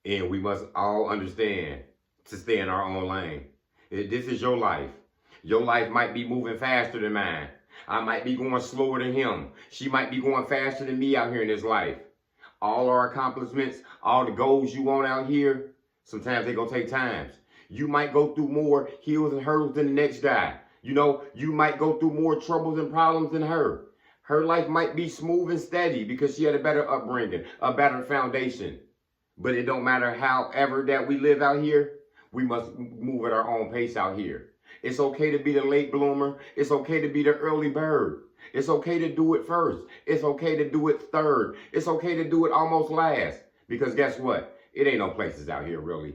And we must all understand to stay in our own lane. This is your life. Your life might be moving faster than mine. I might be going slower than him. She might be going faster than me out here in this life. All our accomplishments, all the goals you want out here, sometimes they gonna take times. You might go through more hills and hurdles than the next guy. You know, you might go through more troubles and problems than her. Her life might be smooth and steady because she had a better upbringing, a better foundation. But it don't matter however that we live out here, we must move at our own pace out here. It's okay to be the late bloomer. It's okay to be the early bird. It's okay to do it first. It's okay to do it third. It's okay to do it almost last. Because guess what? It ain't no places out here, really.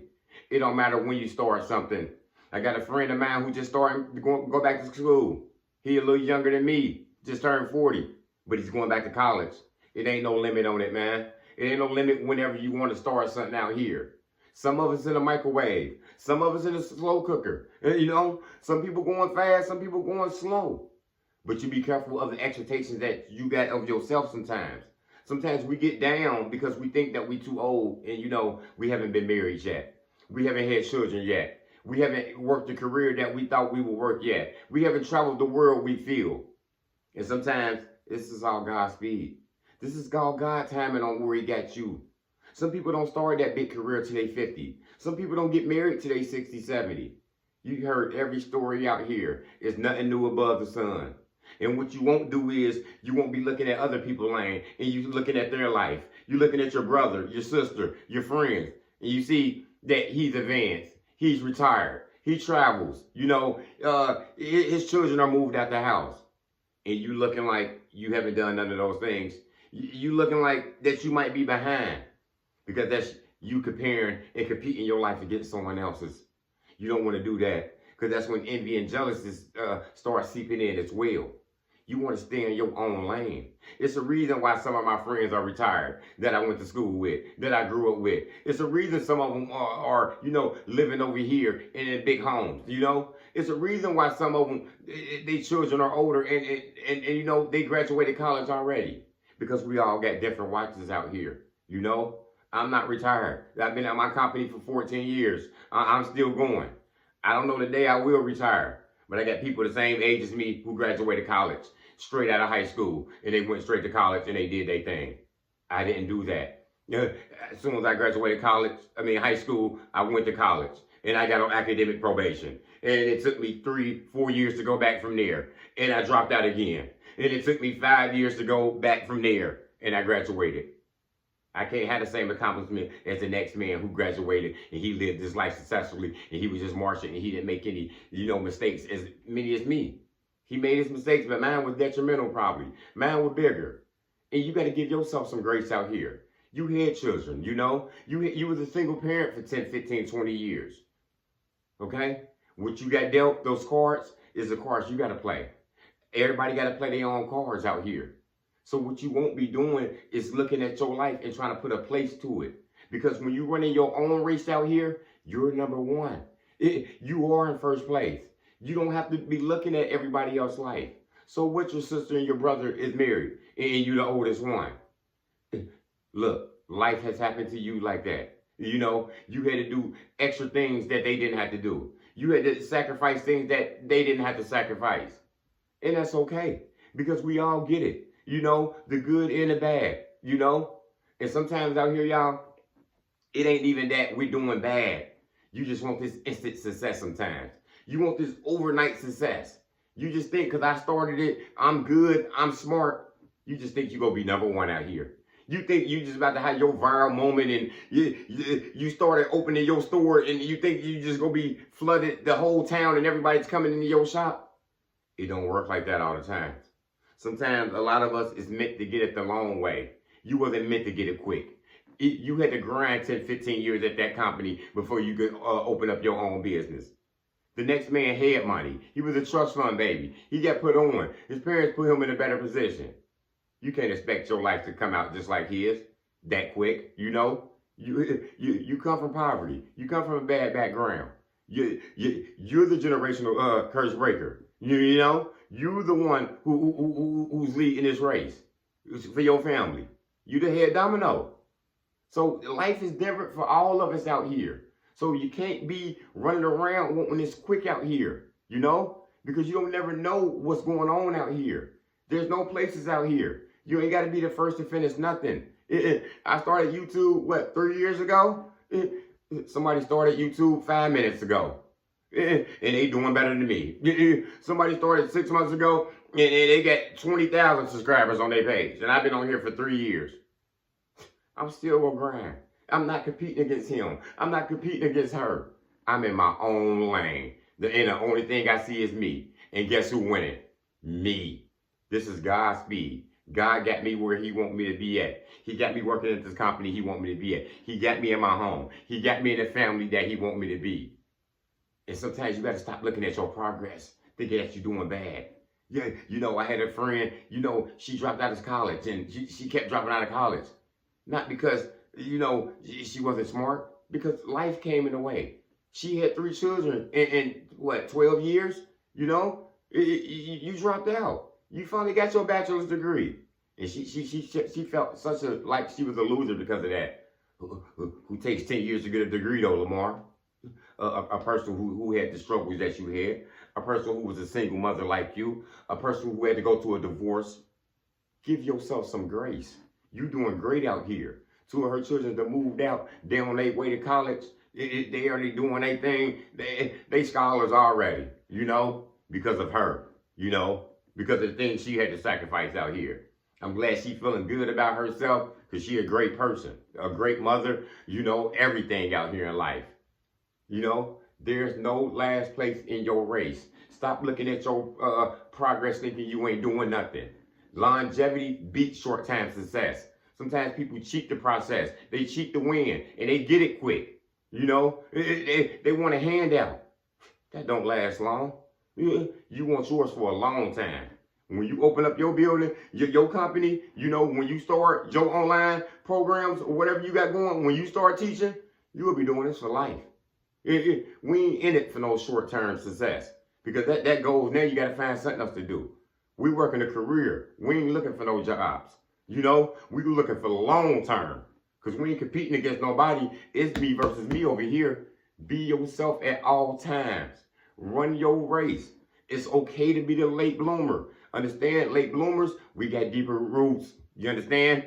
It don't matter when you start something. I got a friend of mine who just started to go back to school. He a little younger than me, just turned 40, but he's going back to college. It ain't no limit on it, man. It ain't no limit whenever you want to start something out here. Some of us in a microwave. Some of us in a slow cooker. You know, some people going fast, some people going slow. But you be careful of the expectations that you got of yourself sometimes. Sometimes we get down because we think that we too old and, you know, we haven't been married yet. We haven't had children yet. We haven't worked the career that we thought we would work yet. We haven't traveled the world we feel. And sometimes this is all God's speed. This is all God timing on where he got you. Some people don't start that big career till they 50. Some people don't get married till they 60, 70. You heard every story out here. It's nothing new above the sun. And what you won't do is you won't be looking at other people's lane and you looking at their life. You're looking at your brother, your sister, your friends, and you see that he's advanced. He's retired. He travels. You know, his children are moved out the house. And you looking like you haven't done none of those things. You looking like that you might be behind. Because that's you comparing and competing your life against someone else's. You don't want to do that. Because that's when envy and jealousy start seeping in as well. You want to stay in your own lane. It's a reason why some of my friends are retired that I went to school with, that I grew up with. It's a reason some of them are you know, living over here in big homes, you know. It's a reason why some of them, their children are older and you know, they graduated college already. Because we all got different watches out here, you know. I'm not retired. I've been at my company for 14 years. I'm still going. I don't know the day I will retire, but I got people the same age as me who graduated college, straight out of high school, and they went straight to college and they did their thing. I didn't do that. As soon as I graduated high school, I went to college and I got on academic probation. And it took me 3-4 years to go back from there. And I dropped out again. And it took me 5 years to go back from there and I graduated. I can't have the same accomplishment as the next man who graduated and he lived his life successfully and he was just marching and he didn't make any, you know, mistakes as many as me. He made his mistakes, but mine was detrimental probably. Mine was bigger. And you got to give yourself some grace out here. You had children, you know. You was a single parent for 10, 15, 20 years. Okay? What you got dealt, those cards, is the cards you got to play. Everybody got to play their own cards out here. So what you won't be doing is looking at your life and trying to put a place to it. Because when you're running your own race out here, you're number one. You are in first place. You don't have to be looking at everybody else's life. So what your sister and your brother is married and you're the oldest one. Look, life has happened to you like that. You know, you had to do extra things that they didn't have to do. You had to sacrifice things that they didn't have to sacrifice. And that's okay because we all get it. You know, the good and the bad, you know. And sometimes out here, y'all, it ain't even that we're doing bad. You just want this instant success sometimes. You want this overnight success. You just think because I started it, I'm good, I'm smart. You just think you're going to be number one out here. You think you just about to have your viral moment and you started opening your store and you think you just going to be flooded the whole town and everybody's coming into your shop. It don't work like that all the time. Sometimes a lot of us is meant to get it the long way. You wasn't meant to get it quick. You had to grind 10, 15 years at that company before you could open up your own business. The next man had money. He was a trust fund baby. He got put on. His parents put him in a better position. You can't expect your life to come out just like his that quick, you know? You come from poverty. You come from a bad background. You're the generational curse breaker. You know? You're the one who's leading this race for your family. You the head domino. So life is different for all of us out here. So you can't be running around wanting this quick out here, you know? Because you don't never know what's going on out here. There's no places out here. You ain't got to be the first to finish nothing. I started YouTube, what, 3 years ago? Somebody started YouTube 5 minutes ago. And they doing better than me. Somebody started 6 months ago and they got 20,000 subscribers on their page. And I've been on here for 3 years. I'm still gonna grind. I'm not competing against him. I'm not competing against her. I'm in my own lane. And the only thing I see is me. And guess who winning? Me. This is God's speed. God got me where he want me to be at. He got me working at this company he want me to be at. He got me in my home. He got me in the family that he want me to be. And sometimes you got to stop looking at your progress, thinking that you're doing bad. Yeah, you know, I had a friend, you know, she dropped out of college and she kept dropping out of college. Not because, you know, she wasn't smart, because life came in the way. She had 3 children in what, 12 years? You know, you dropped out. You finally got your bachelor's degree. And she felt such a, like she was a loser because of that. Who takes 10 years to get a degree though, Lamar? A person who had the struggles that you had, a person who was a single mother like you, a person who had to go through a divorce. Give yourself some grace. You doing great out here. 2 of her children that moved out, they on their way to college. They already doing their thing. They scholars already, you know, because of her, you know, because of the things she had to sacrifice out here. I'm glad she feeling good about herself because she a great person, a great mother, you know, everything out here in life. You know, there's no last place in your race. Stop looking at your progress thinking you ain't doing nothing. Longevity beats short-time success. Sometimes people cheat the process. They cheat the win, and they get it quick. You know, they want a handout. That don't last long. You want yours for a long time. When you open up your building, your company, you know, when you start your online programs or whatever you got going, when you start teaching, you will be doing this for life. We ain't in it for no short-term success, because that goes, now you got to find something else to do. We working a career. We ain't looking for no jobs. You know, we looking for the long term, because we ain't competing against nobody. It's me versus me over here. Be yourself at all times. Run your race. It's okay to be the late bloomer. Understand, late bloomers, we got deeper roots. You understand?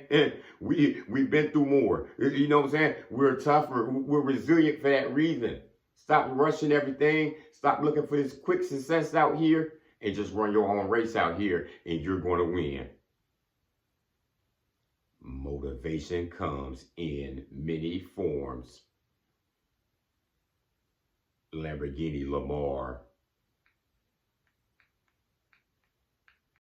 We've been through more. You know what I'm saying? We're tougher. We're resilient for that reason. Stop rushing everything. Stop looking for this quick success out here, and just run your own race out here, and you're going to win. Motivation comes in many forms. Lamborghini Lamar.